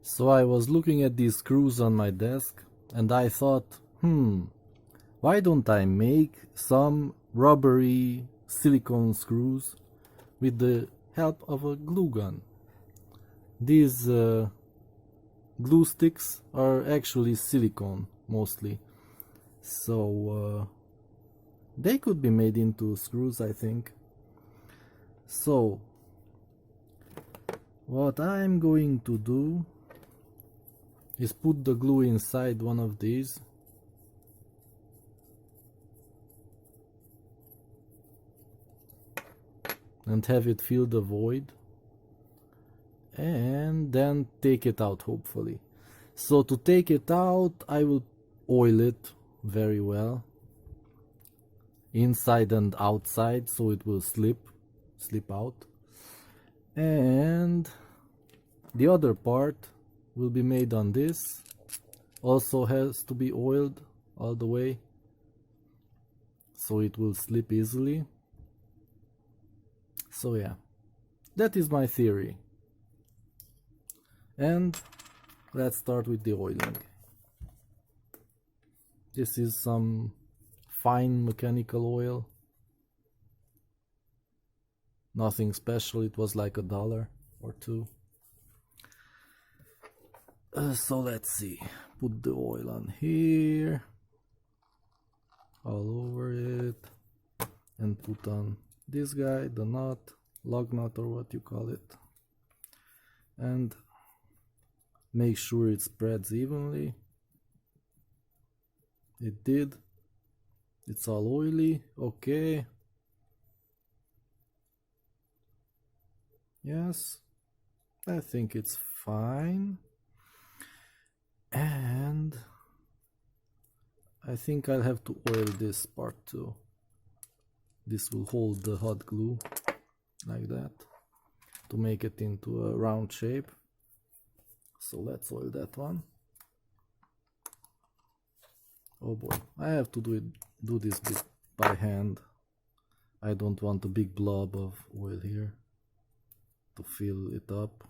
So I was looking at these screws on my desk and I thought, why don't I make some rubbery silicone screws with the help of a glue gun? These glue sticks are actually silicone mostly, so they could be made into screws, I think. So what I'm going to do is put the glue inside one of these and have it fill the void, and then take it out, hopefully. So to take it out, I will oil it very well, inside and outside, so it will slip out. And the other part will be made on this, also has to be oiled all the way, so it will slip easily. So yeah, that is my theory. And let's start with the oiling. This is some fine mechanical oil. Nothing special, it was like $1 or $2. So let's see, put the oil on here, all over it, and put on this guy, the nut, lug nut or what you call it, and make sure it spreads evenly. It did. It's all oily. Okay. Yes, I think it's fine. And I think I'll have to oil this part too. This will hold the hot glue like that to make it into a round shape. So let's oil that one. Oh boy, I have to do this bit by hand. I don't want a big blob of oil here to fill it up.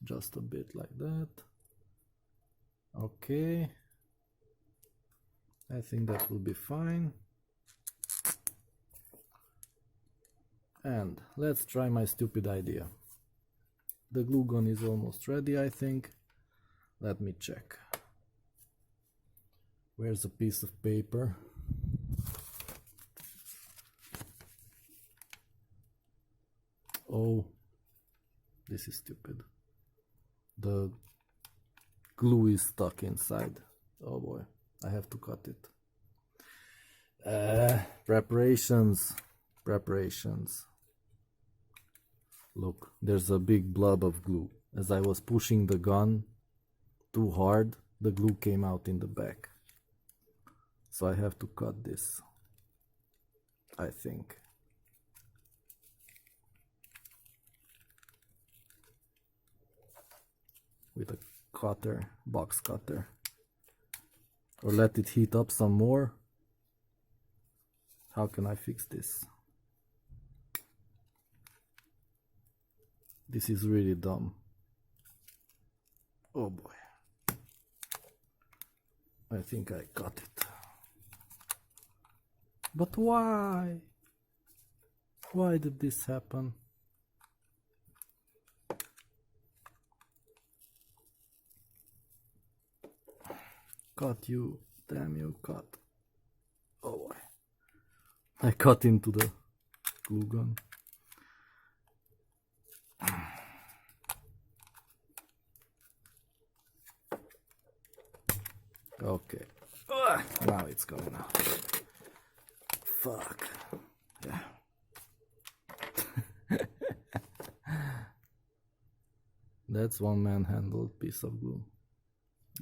Just a bit like that. Okay, I think that will be fine. And let's try my stupid idea. The glue gun is almost ready, I think. Let me check. Where's a piece of paper? Oh, this is stupid. The glue is stuck inside. Oh boy, I have to cut it. Preparations. Look, there's a big blob of glue. As I was pushing the gun too hard, the glue came out in the back. So I have to cut this, I think. With a cutter, box cutter. Or let it heat up some more. How can I fix this? This is really dumb. Oh boy. I think I got it. But why? Why did this happen? Cut you, damn you, cut. Oh boy. I cut into the glue gun. Okay. Now it's going out. Fuck. Yeah. That's one man-handled piece of glue.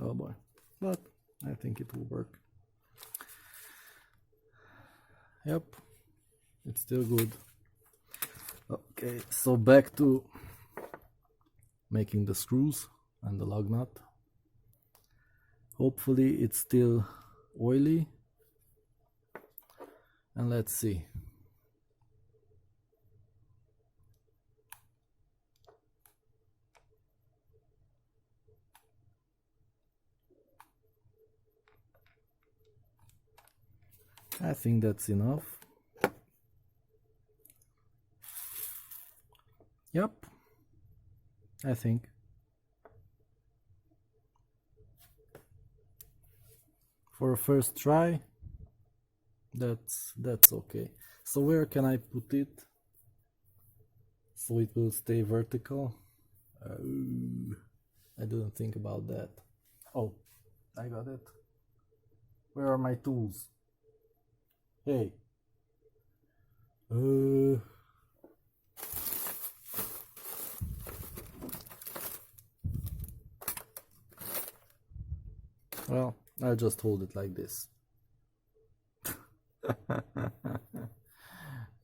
Oh boy. But I think it will work. Yep. It's still good. Okay, so back to making the screws and the lug nut. Hopefully it's still oily. And let's see. I think that's enough. Yep, I think. For a first try, that's okay. So where can I put it so it will stay vertical? I didn't think about that. Oh, I got it. Where are my tools? Hey. Well, I'll just hold it like this.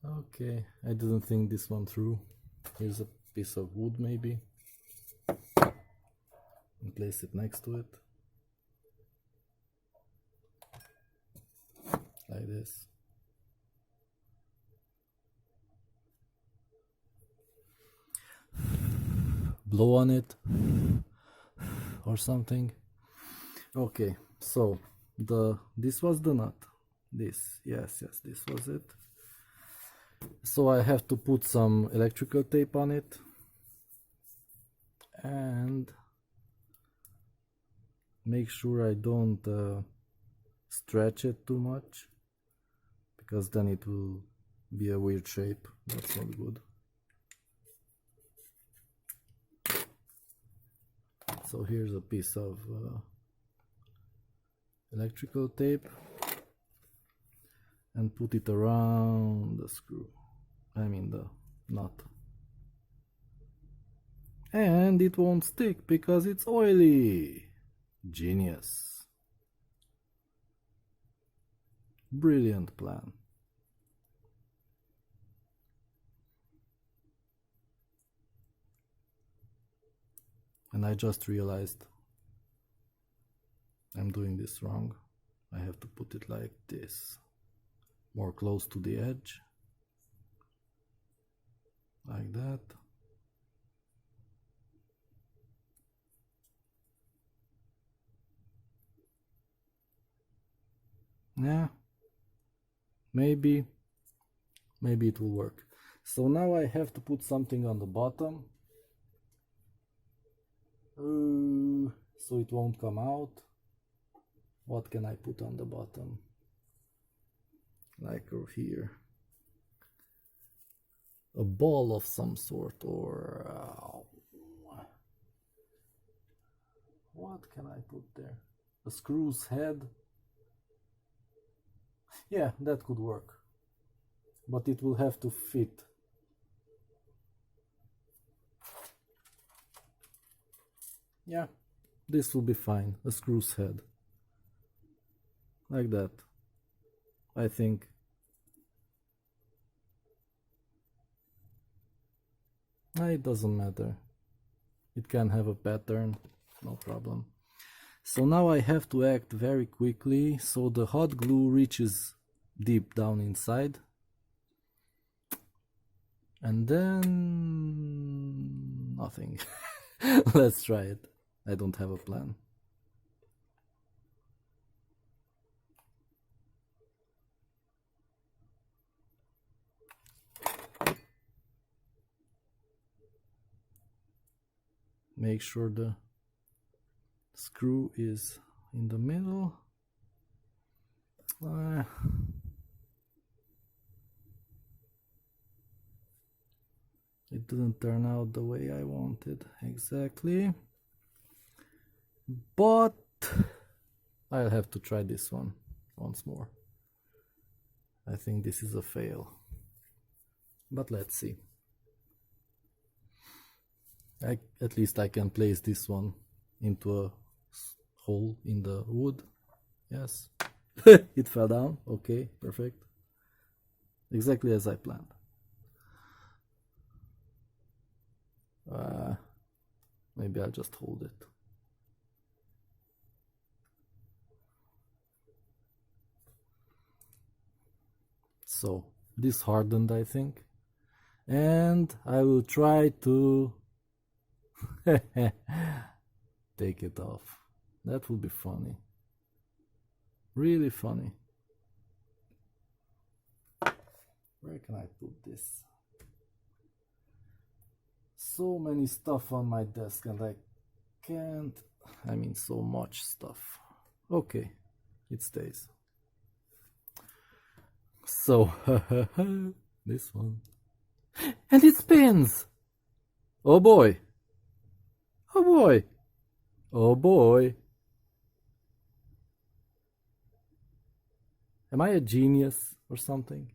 Okay, I didn't think this one through. Here's a piece of wood maybe. And place it next to it. Like this. Blow on it or something. Okay, so this was the nut. This, yes, this was it. So I have to put some electrical tape on it and make sure I don't stretch it too much, because then it will be a weird shape. That's not good. So here's a piece of electrical tape and put it around the screw, I mean the nut. And it won't stick because it's oily. Genius. Brilliant plan. And I just realized I'm doing this wrong. I have to put it like this, more close to the edge, like that. Yeah, maybe it will work. So now I have to put something on the bottom, so it won't come out. What can I put on the bottom? Like over here, a ball of some sort, or what can I put there? A screw's head? Yeah, that could work, but it will have to fit. Yeah, this will be fine. A screw's head, like that, I think. It doesn't matter. It can have a pattern, no problem. So now I have to act very quickly so the hot glue reaches deep down inside. And then nothing. Let's try it. I don't have a plan. Make sure the screw is in the middle. It didn't turn out the way I wanted exactly, but I'll have to try this one once more. I think this is a fail, but let's see. At least I can place this one into a hole in the wood. Yes. It fell down. Okay, perfect. Exactly as I planned. Maybe I'll just hold it. So this hardened, I think, and I will try to take it off. That would be funny. Really funny. Where can I put this? So many stuff on my desk and I can't, I mean so much stuff. Okay, it stays. So, this one. And it spins! Oh boy! Oh boy! Oh boy! Am I a genius or something?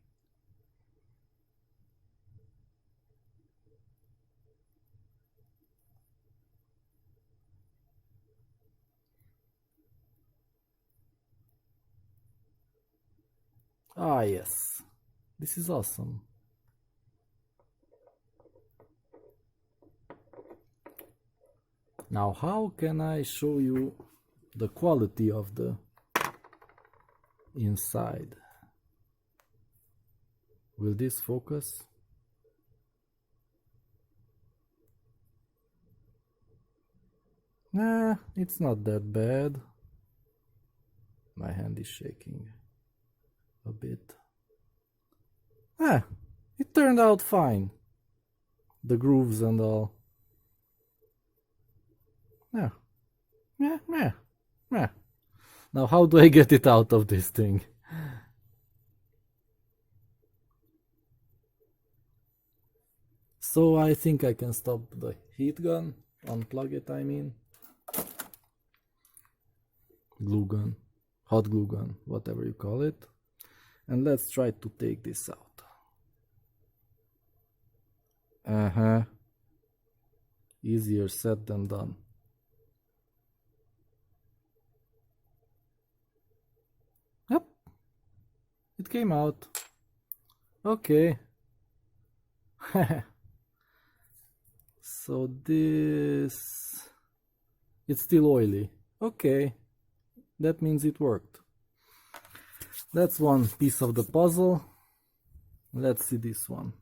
Ah, yes. This is awesome. Now, how can I show you the quality of the inside? Will this focus? Nah, it's not that bad. My hand is shaking a bit. Ah, it turned out fine. The grooves and all. Yeah, yeah, yeah, yeah. Now, how do I get it out of this thing? So I think I can stop the heat gun, unplug it, I mean. Glue gun, hot glue gun, whatever you call it. And let's try to take this out. Uh-huh. Easier said than done. Yep. It came out. Okay. So this... It's still oily. Okay. That means it worked. That's one piece of the puzzle. Let's see this one.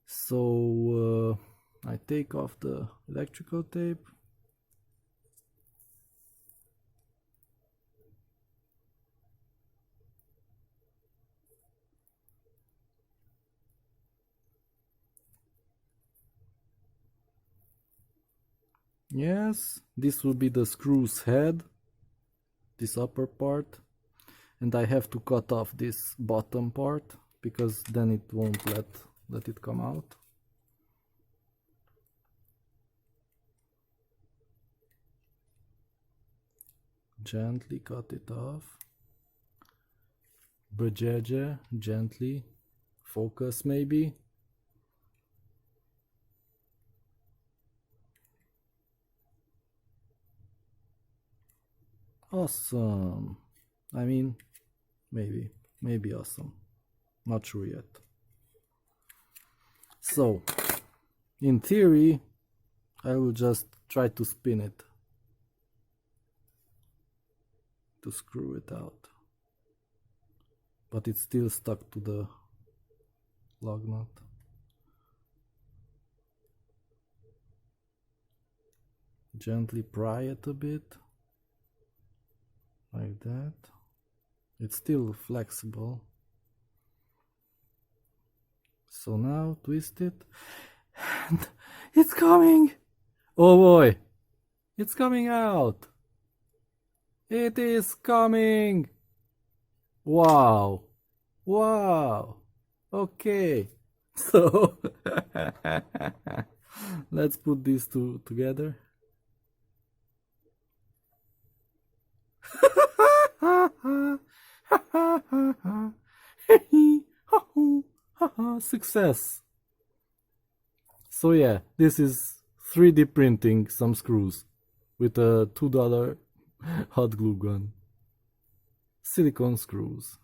So I take off the electrical tape. Yes, this will be the screw's head, this upper part, and I have to cut off this bottom part because then it won't let it come out. Gently cut it off. Bajeje, gently. Focus maybe. Awesome. I mean, maybe awesome. Not sure yet. So, in theory, I will just try to spin it to screw it out. But it's still stuck to the lug nut. Gently pry it a bit. Like that. It's still flexible. So now twist it. And it's coming! Oh boy! It's coming out! It is coming! Wow! Wow! Okay. So let's put these two together. Success. So yeah, this is 3D printing some screws with a $2 hot glue gun. Silicone screws.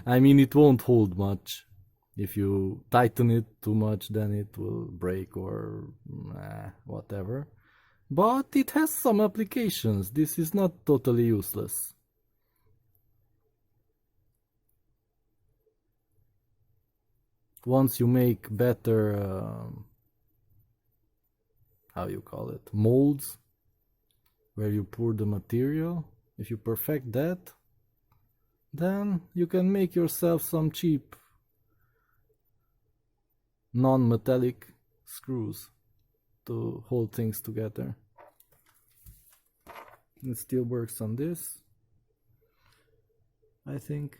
I mean, it won't hold much. If you tighten it too much, then it will break or whatever. But it has some applications. This is not totally useless. Once you make better, how you call it, molds, where you pour the material. If you perfect that, then you can make yourself some cheap non-metallic screws to hold things together. It still works on this, I think.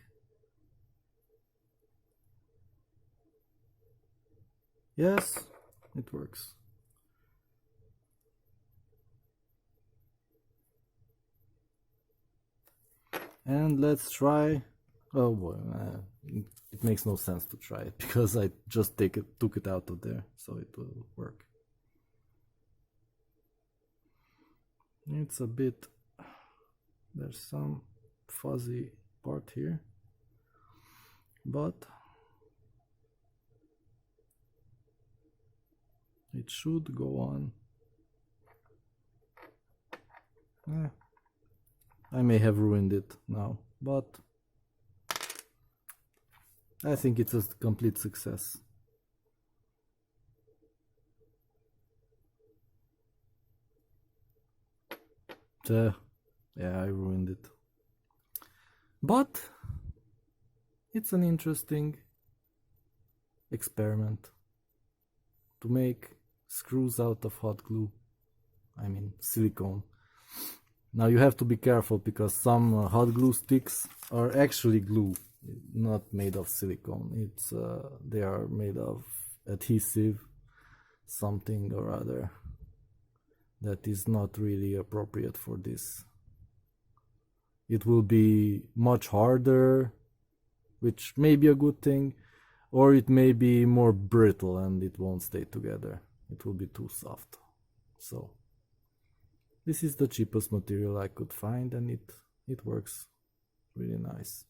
Yes, it works. And let's try. Oh boy, it makes no sense to try it because I just took it out of there, so it will work. It's a bit, there's some fuzzy part here, but it should go on. I may have ruined it now, but I think it's a complete success. Yeah, I ruined it. But it's an interesting experiment to make screws out of hot glue. I mean silicone. Now you have to be careful because some hot glue sticks are actually glue, not made of silicone. They are made of adhesive something or other that is not really appropriate for this. It will be much harder, which may be a good thing, or it may be more brittle and it won't stay together. It will be too soft. So this is the cheapest material I could find, and it works really nice.